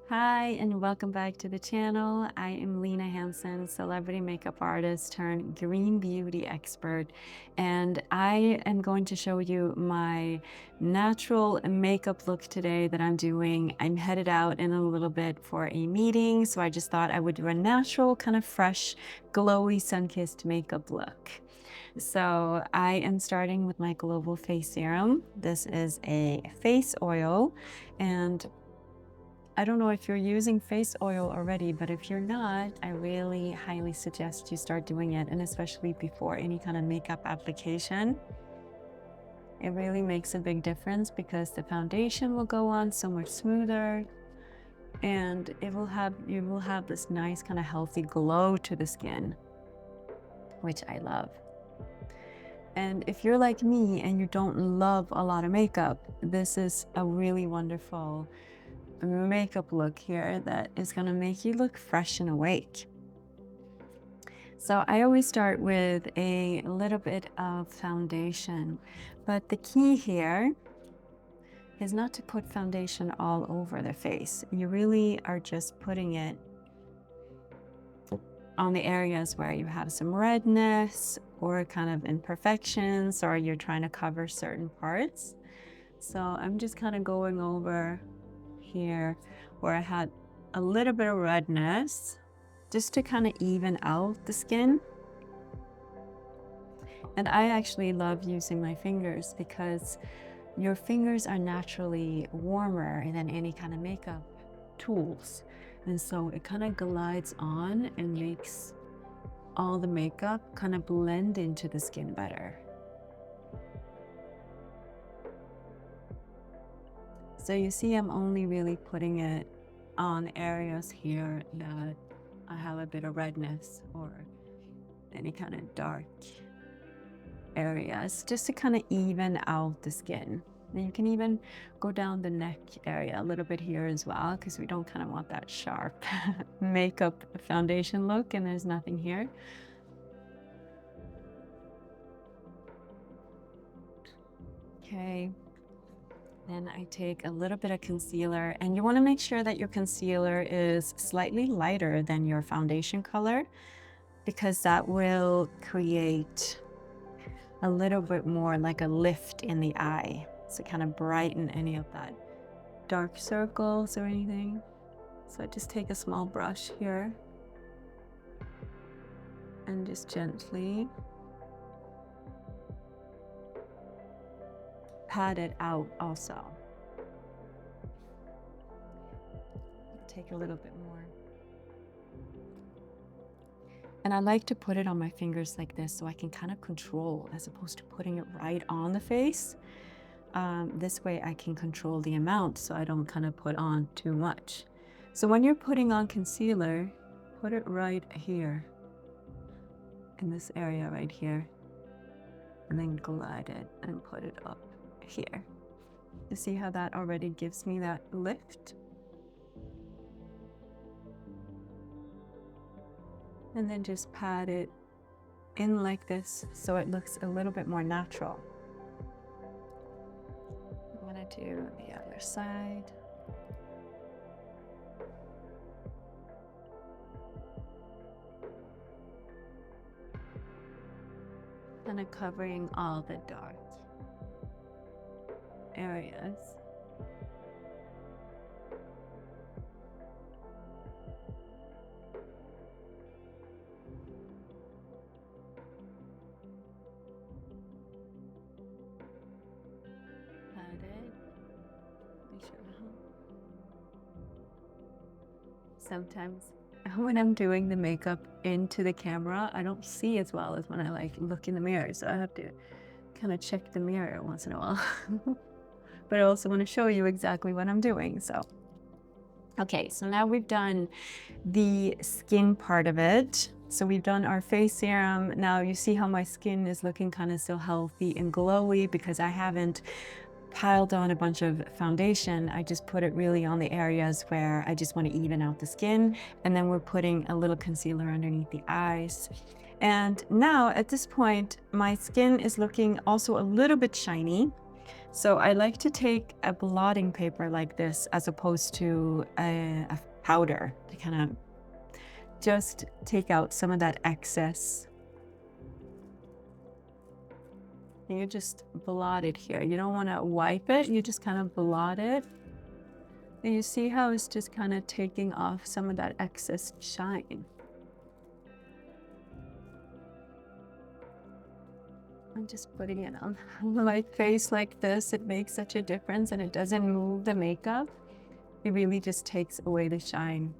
Hi, and welcome back to the channel. I am Lina Hanson, celebrity makeup artist turned green beauty expert, and I am going to show you my natural makeup look today that I'm doing. I'm headed out in a little bit for a meeting, so I just thought I would do a natural, kind of fresh, glowy, sun-kissed makeup look. So I am starting with my Global Face Serum. This is a face oil, and I don't know if you're using face oil already, but if you're not, I really highly suggest you start doing it, and especially before any kind of makeup application. It really makes a big difference because the foundation will go on so much smoother, and you will have this nice kind of healthy glow to the skin, which I love. And if you're like me and you don't love a lot of makeup, this is a really wonderful makeup look here that is going to make you look fresh and awake. So I always start with a little bit of foundation, but the key here is not to put foundation all over the face. You really are just putting it on the areas where you have some redness or kind of imperfections, or you're trying to cover certain parts. So I'm just kind of going over here where I had a little bit of redness just to kind of even out the skin. And I actually love using my fingers because your fingers are naturally warmer than any kind of makeup tools. And so it kind of glides on and makes all the makeup kind of blend into the skin better. So you see, I'm only really putting it on areas here that I have a bit of redness or any kind of dark areas, just to kind of even out the skin. And you can even go down the neck area a little bit here as well, because we don't kind of want that sharp makeup foundation look, and there's nothing here. Okay. Then I take a little bit of concealer, and you want to make sure that your concealer is slightly lighter than your foundation color, because that will create a little bit more like a lift in the eye. So kind of brighten any of that dark circles or anything. So I just take a small brush here and just gently pat it out also. Take a little bit more. And I like to put it on my fingers like this so I can kind of control, as opposed to putting it right on the face. This way I can control the amount so I don't kind of put on too much. So when you're putting on concealer, put it right here, in this area right here, and then glide it and put it up here. You see how that already gives me that lift? And then just pat it in like this so it looks a little bit more natural. I'm gonna do the other side. Kind of covering all the dark areas. Pat it. Be sure. Sometimes when I'm doing the makeup into the camera, I don't see as well as when I like look in the mirror. So I have to kind of check the mirror once in a while. But I also want to show you exactly what I'm doing. So, okay, so now we've done the skin part of it. So we've done our face serum. Now you see how my skin is looking kind of so healthy and glowy because I haven't piled on a bunch of foundation. I just put it really on the areas where I just want to even out the skin. And then we're putting a little concealer underneath the eyes. And now at this point, my skin is looking also a little bit shiny. So I like to take a blotting paper like this as opposed to a powder to kind of just take out some of that excess. And you just blot it here. You don't want to wipe it, you just kind of blot it. And you see how it's just kind of taking off some of that excess shine. I'm just putting it on my face like this. It makes such a difference, and it doesn't move the makeup. It really just takes away the shine.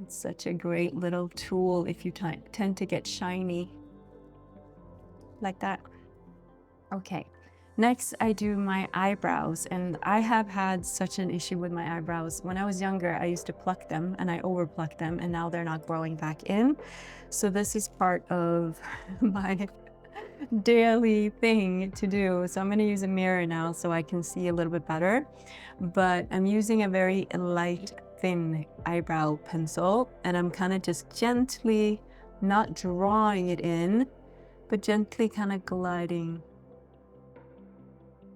It's such a great little tool if you tend to get shiny like that. Okay, next I do my eyebrows, and I have had such an issue with my eyebrows. When I was younger, I used to pluck them, and I over plucked them, and now they're not growing back in. So this is part of my daily thing to do. So I'm going to use a mirror now so I can see a little bit better. But I'm using a very light, thin eyebrow pencil, and I'm kind of just gently, not drawing it in, but gently kind of gliding,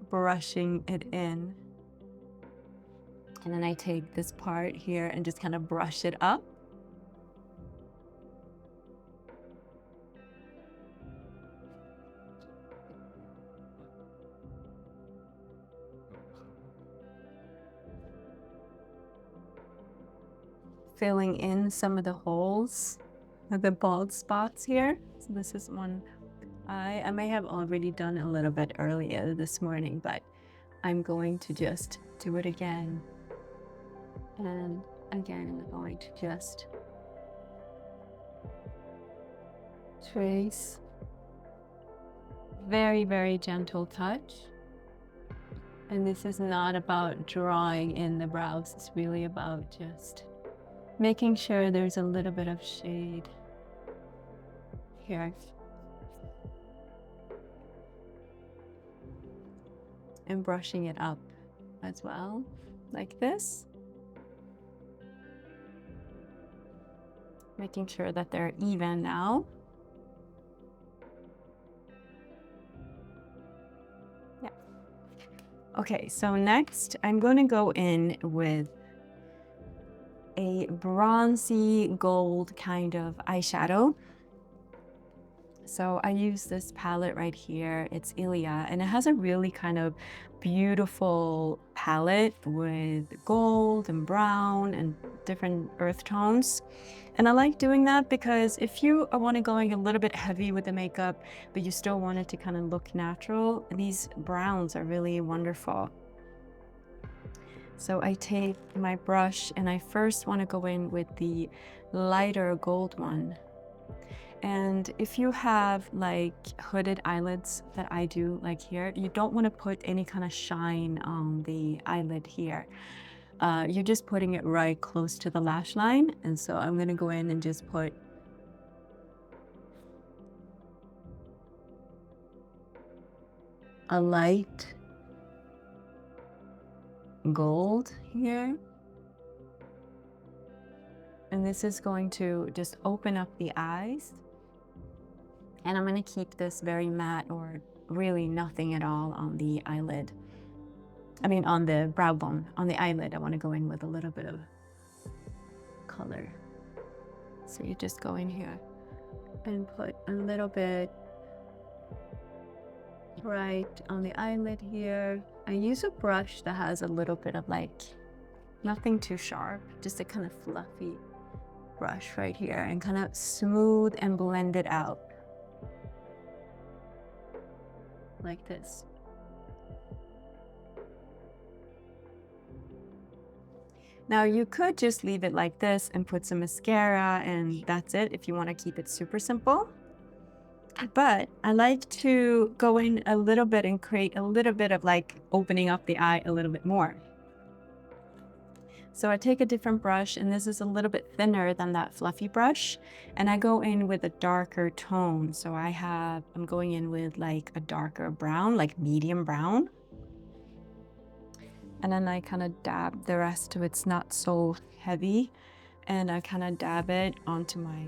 brushing it in. And then I take this part here and just kind of brush it up. Filling in some of the holes, the bald spots here. So this is one I may have already done a little bit earlier this morning, but I'm going to just do it again. And again, I'm going to just trace. Very, very gentle touch. And this is not about drawing in the brows. It's really about just making sure there's a little bit of shade here. And brushing it up as well, like this. Making sure that they're even now. Yeah. Okay, so next I'm going to go in with a bronzy gold kind of eyeshadow. So I use this palette right here. It's Ilia, and it has a really kind of beautiful palette with gold and brown and different earth tones. And I like doing that because if you want to going a little bit heavy with the makeup, but you still want it to kind of look natural, these browns are really wonderful. So I take my brush and I first want to go in with the lighter gold one. And if you have like hooded eyelids that I do like here, you don't want to put any kind of shine on the eyelid here. You're just putting it right close to the lash line. And so I'm going to go in and just put a light gold here. And this is going to just open up the eyes. And I'm going to keep this very matte or really nothing at all on the eyelid. I mean, on the brow bone. On the eyelid, I want to go in with a little bit of color. So you just go in here and put a little bit right on the eyelid here. I use a brush that has a little bit of like, nothing too sharp, just a kind of fluffy brush right here, and kind of smooth and blend it out. Like this. Now you could just leave it like this and put some mascara and that's it if you want to keep it super simple. But I like to go in a little bit and create a little bit of like opening up the eye a little bit more. So I take a different brush, and this is a little bit thinner than that fluffy brush, and I go in with a darker tone. So I'm going in with like a darker brown, like medium brown. And then I kind of dab the rest so it's not so heavy, and I kind of dab it onto my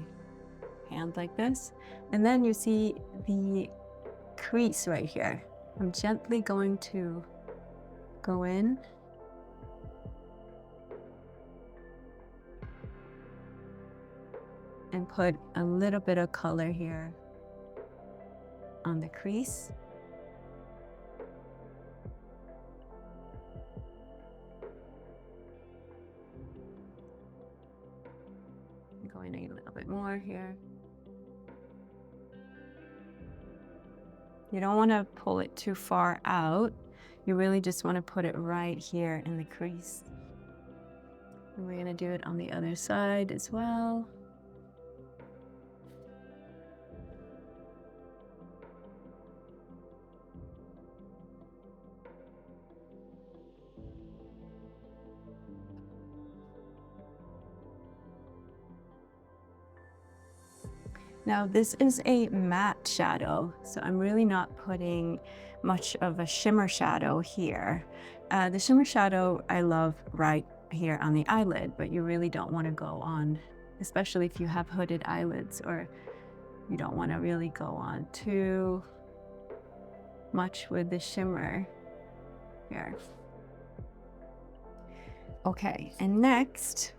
hand like this. And then you see the crease right here. I'm gently going to go in and put a little bit of color here on the crease. I'm going a little bit more here. You don't want to pull it too far out. You really just want to put it right here in the crease. And we're going to do it on the other side as well. Now this is a matte shadow, so I'm really not putting much of a shimmer shadow here. The shimmer shadow I love right here on the eyelid, but you really don't want to go on, especially if you have hooded eyelids, or you don't want to really go on too much with the shimmer here. Okay, and next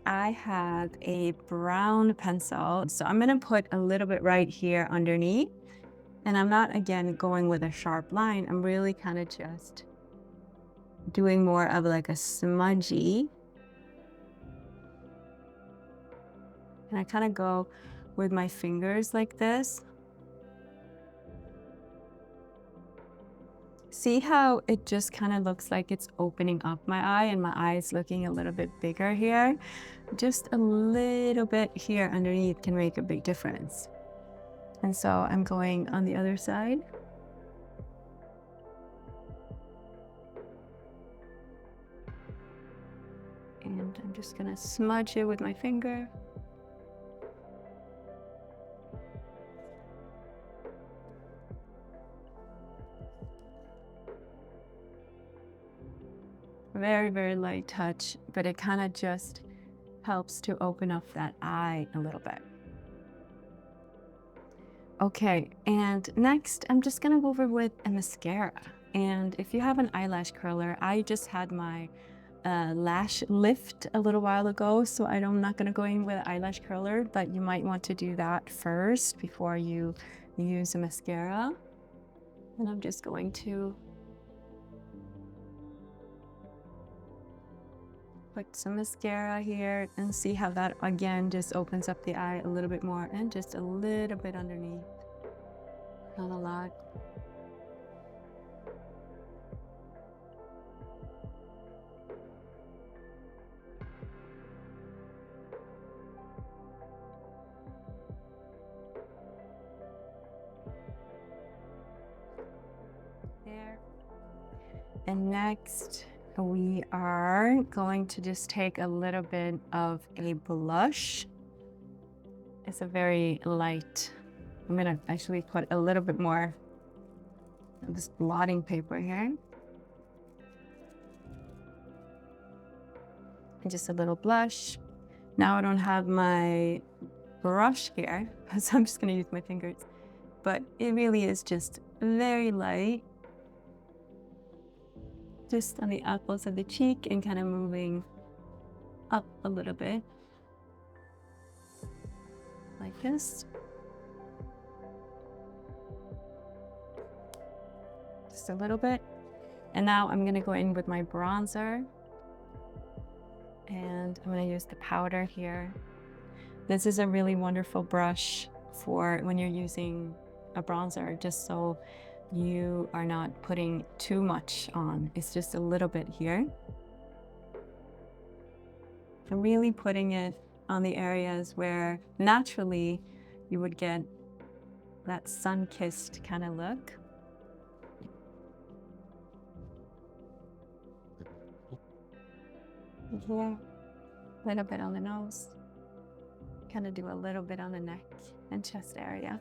I have a brown pencil. So I'm gonna put a little bit right here underneath. And I'm not, again, going with a sharp line. I'm really kind of just doing more of like a smudgy. And I kind of go with my fingers like this. See how it just kind of looks like it's opening up my eye, and my eye is looking a little bit bigger here? Just a little bit here underneath can make a big difference. And so I'm going on the other side. And I'm just gonna smudge it with my finger. Very, very light touch, but it kind of just helps to open up that eye a little bit. Okay, and next I'm just gonna go over with a mascara. And if you have an eyelash curler, I just had my lash lift a little while ago, so I'm not gonna go in with an eyelash curler, but you might want to do that first before you use a mascara. And I'm just going to put some mascara here and see how that again just opens up the eye a little bit more, and just a little bit underneath, not a lot. There. And next we are going to just take a little bit of a blush. It's a very light. I'm gonna actually put a little bit more of this blotting paper here. And just a little blush. Now I don't have my brush here, so I'm just gonna use my fingers. But it really is just very light. Just on the apples of the cheek and kind of moving up a little bit. Like this. Just a little bit. And now I'm gonna go in with my bronzer. And I'm gonna use the powder here. This is a really wonderful brush for when you're using a bronzer, just so you are not putting too much on. It's just a little bit here. I'm really putting it on the areas where naturally you would get that sun-kissed kind of look. Here, a little bit on the nose. Kind of do a little bit on the neck and chest area.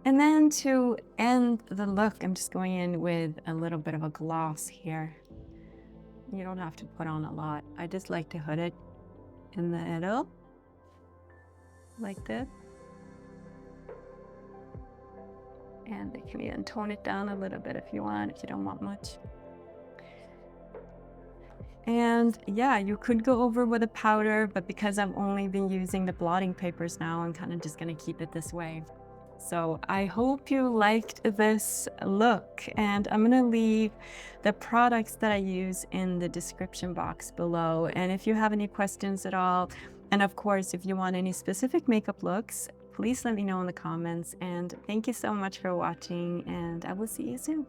And then to end the look, I'm just going in with a little bit of a gloss here. You don't have to put on a lot. I just like to hood it in the middle, like this. And you can even tone it down a little bit if you want, if you don't want much. And yeah, you could go over with a powder, but because I've only been using the blotting papers now, I'm kind of just going to keep it this way. So I hope you liked this look, and I'm going to leave the products that I use in the description box below. And if you have any questions at all, and of course, if you want any specific makeup looks, please let me know in the comments. And thank you so much for watching, and I will see you soon.